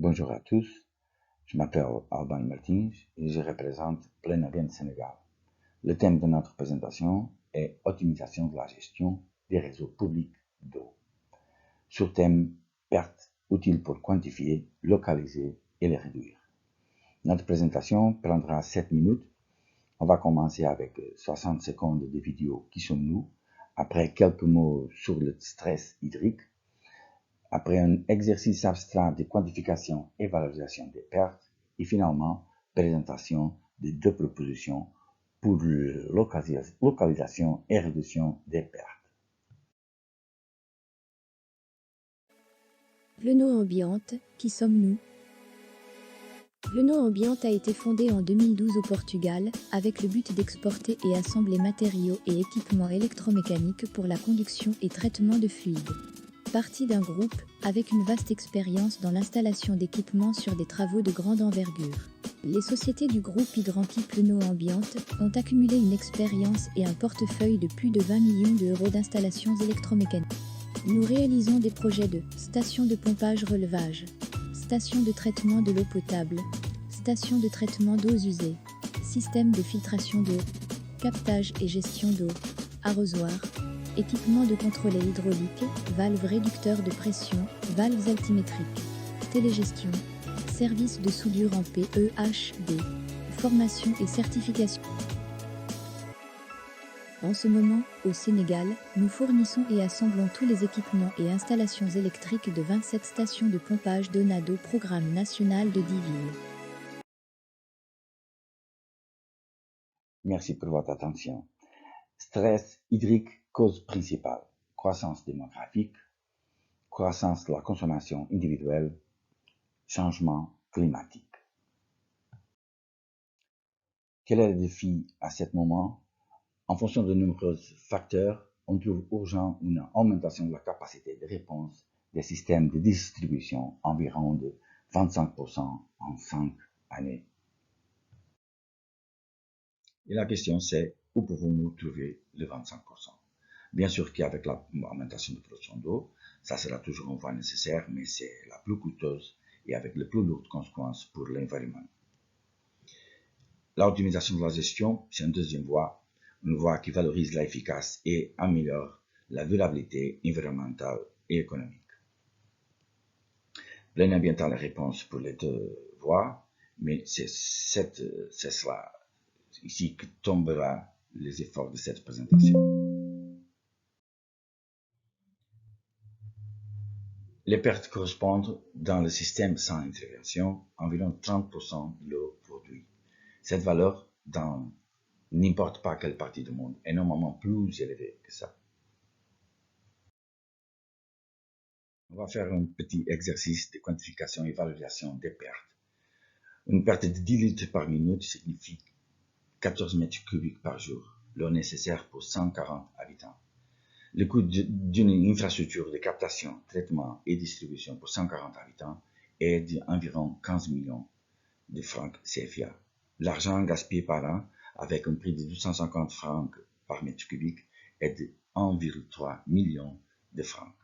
Bonjour à tous, je m'appelle Alban Martins et je représente Plenavient Sénégal. Le thème de notre présentation est optimisation de la gestion des réseaux publics d'eau. Sous-thème pertes utiles pour quantifier, localiser et les réduire. Notre présentation prendra 7 minutes. On va commencer avec 60 secondes de vidéo Qui sommes-nous, après quelques mots sur le stress hydrique, après un exercice abstrait de quantification et valorisation des pertes, et finalement, présentation de deux propositions pour localisation et réduction des pertes. Plenot Ambiente, qui sommes-nous? Plenot Ambiente a été fondée en 2012 au Portugal, avec le but d'exporter et assembler matériaux et équipements électromécaniques pour la conduction et traitement de fluides. Partie d'un groupe, avec une vaste expérience dans l'installation d'équipements sur des travaux de grande envergure. Les sociétés du groupe Hydranti Plenot Ambiente ont accumulé une expérience et un portefeuille de plus de 20 millions d'euros d'installations électromécaniques. Nous réalisons des projets de stations de pompage-relevage, stations de traitement de l'eau potable, stations de traitement d'eaux usées, systèmes de filtration d'eau, captage et gestion d'eau, arrosoirs, équipements de contrôle hydraulique, valves réducteurs de pression, valves altimétriques, télégestion, services de soudure en PEHD, formation et certification. En ce moment, au Sénégal, nous fournissons et assemblons tous les équipements et installations électriques de 27 stations de pompage d'eau Programme national de 10 villes. Merci pour votre attention. Stress hydrique, cause principale. Croissance démographique, croissance de la consommation individuelle, changement climatique. Quel est le défi à ce moment? En fonction de nombreux facteurs, on trouve urgent une augmentation de la capacité de réponse des systèmes de distribution, environ de 25% en 5 années. Et la question c'est, où pouvons-nous trouver le 25%? Bien sûr qu'avec l'augmentation de production d'eau, ça sera toujours une voie nécessaire, mais c'est la plus coûteuse et avec les plus lourdes conséquences pour l'environnement. L'optimisation de la gestion, c'est une deuxième voie, une voie qui valorise l'efficace et améliore la durabilité environnementale et économique. Plenavient a la réponse pour les deux voies, mais c'est cela ici que tombera les efforts de cette présentation. Les pertes correspondent dans le système sans intervention à environ 30% de l'eau produite. Cette valeur, dans n'importe pas quelle partie du monde, est normalement plus élevée que ça. On va faire un petit exercice de quantification et valorisation des pertes. Une perte de 10 litres par minute signifie 14 mètres cubiques par jour, l'eau nécessaire pour 140 habitants. Le coût d'une infrastructure de captation, traitement et distribution pour 140 habitants est d'environ 15 millions de francs CFA. L'argent gaspillé par an, avec un prix de 250 francs par mètre cubique, est de 1,3 million de francs.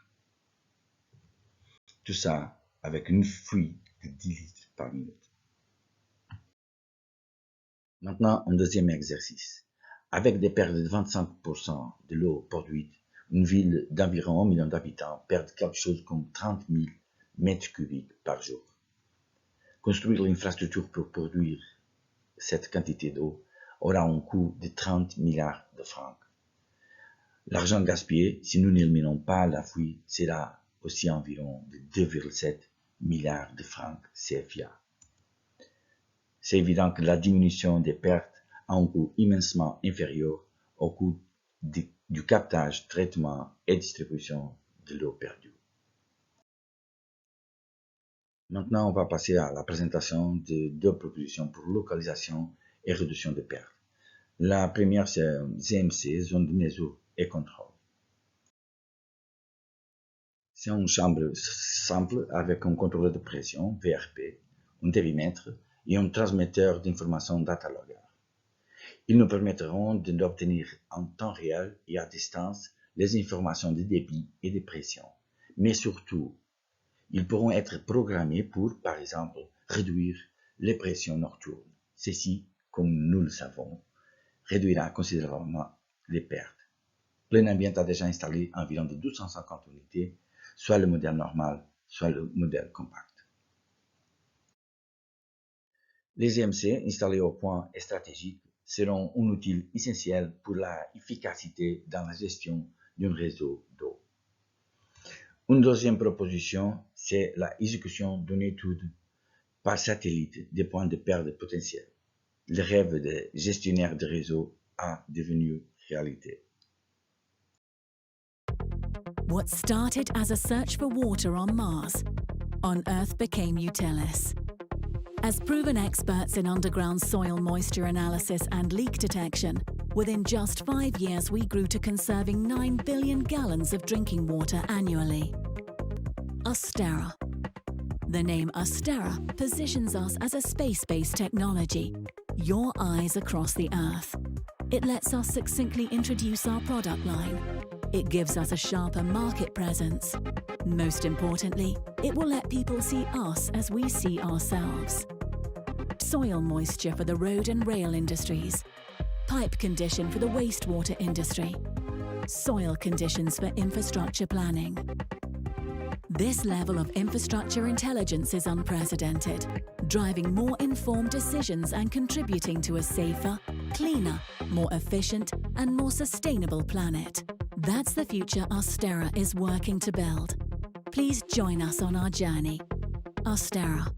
Tout ça avec une fuite de 10 litres par minute. Maintenant, un deuxième exercice. Avec des pertes de 25% de l'eau produite, une ville d'environ 1 million d'habitants perd quelque chose comme 30 000 mètres cubiques par jour. Construire l'infrastructure pour produire cette quantité d'eau aura un coût de 30 milliards de francs. L'argent gaspillé, si nous n'éliminons pas la fuite, sera aussi environ de 2,7 milliards de francs CFA. C'est évident que la diminution des pertes a un coût immensement inférieur au coût du captage, traitement et distribution de l'eau perdue. Maintenant, on va passer à la présentation de deux propositions pour localisation et réduction des pertes. La première, c'est ZMC, zone de mesure et contrôle. C'est une chambre simple avec un contrôleur de pression, VRP, un délimètre et un transmetteur d'informations data logger. Ils nous permettront d'obtenir en temps réel et à distance les informations de débit et de pression. Mais surtout, Ils pourront être programmés pour, par exemple, réduire les pressions nocturnes. Ceci, comme nous le savons, réduira considérablement les pertes. Plein Ambient a déjà installé environ de 1250 unités, soit le modèle normal, soit le modèle compact. Les EMC installés au point stratégique seront un outil essentiel pour l'efficacité dans la gestion d'un réseau d'eau. Une deuxième proposition, c'est l'exécution d'une étude par satellite des points de perte potentiels. Le rêve des gestionnaires de réseau a devenu réalité. What started as a search for water on Mars, on Earth became Utellis. As proven experts in underground soil moisture analysis and leak detection, within just 5 years we grew to conserving 9 billion gallons of drinking water annually. Austera. The name Austera positions us as a space-based technology, your eyes across the Earth. It lets us succinctly introduce our product line. It gives us a sharper market presence. Most importantly, it will let people see us as we see ourselves. Soil moisture for the road and rail industries. Pipe condition for the wastewater industry. Soil conditions for infrastructure planning. This level of infrastructure intelligence is unprecedented, driving more informed decisions and contributing to a safer, cleaner, more efficient, and more sustainable planet. That's the future Austera is working to build. Please join us on our journey. Austera,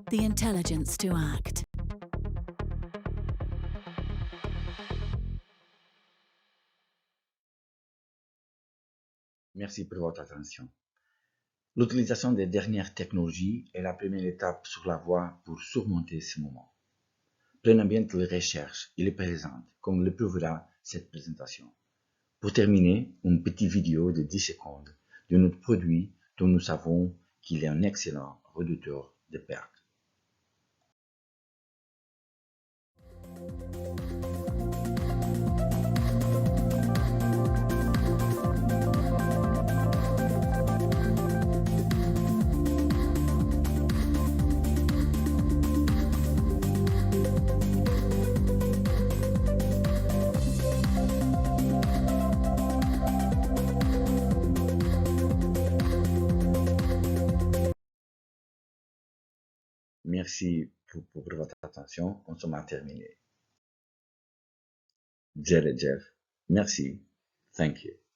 the intelligence to act. Merci pour votre attention. L'utilisation des dernières technologies est la première étape sur la voie pour surmonter ce moment. Plein Ambient le recherche et le présente, comme le prouvera cette présentation. Pour terminer, une petite vidéo de 10 secondes de notre produit dont nous savons qu'il est un excellent réducteur de pertes. Merci pour votre attention. On s'en a terminé. Jeff, merci. Thank you.